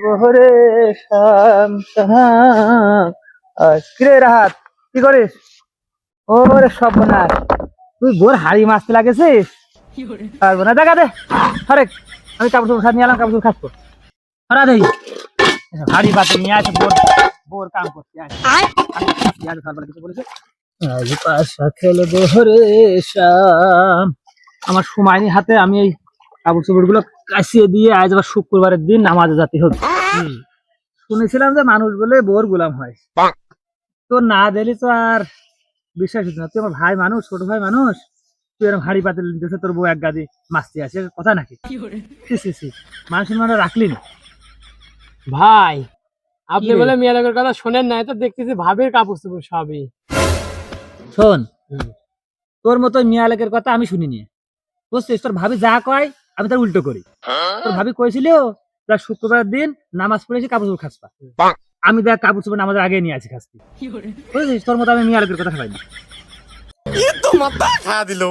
বহরে শাম শাম কিরে রাহাত কি করিস? ওরে সর্বনাশ, তুই বোর হাড়ি মারতে লাগেছিস? পারবো না, দেখা দে। আরে আমি কাপড় চোপড় নিয়ে এলাম, কাপড় চোপড় খাচ্ছ হরা দেই হাড়ি বাতে নিয়ে আসে বোর বোর কাম করতে বলেছে। পাশা খেলবো রে শাম, আমার সময় নেই হাতে, আমি এই কাপড় চোপড় গুলো কাচিয়ে দিয়ে আজ আবার শুক্রবারের দিন নামাজে যেতে হবে। শুনেছিলাম যে মানুষ বলে বোর গোলাম হয়, তো না দিলি তো আর বিশ্বাস হচ্ছে না। তুই আমার ভাই মানুষ, ছোট ভাই মানুষ, তুই এরকম হাড়ি পাতিল দিতেছে, তোর বউ এক গাদি মাছতে আসে, কথা নাকি? মানুষের মানে রাখলি না ভাই। আপনি কি রে? বলে মেয়ে লোকের কথা শোনেন নাই তো, দেখতেছি ভাবির কাপড় চোপড় সবই। শোন, তোর মতো মিয়া লোকের কথা আমি শুনিনি, বুঝছিস? তোর ভাবি যা কয় আমি তার উল্টো করি। তোর ভাবি কয়েছিল তার শুক্রবার দিন নামাজ পড়েছি কাপড় চোপড় খাসবা, আমি দেখ কাপড় চোপড় নামাজের আগে নিয়ে আসি খাসতি, বুঝছিস? তোর মতো আমি মিয়া লোকের কথা খাই না। ये तो मत खा दिलो।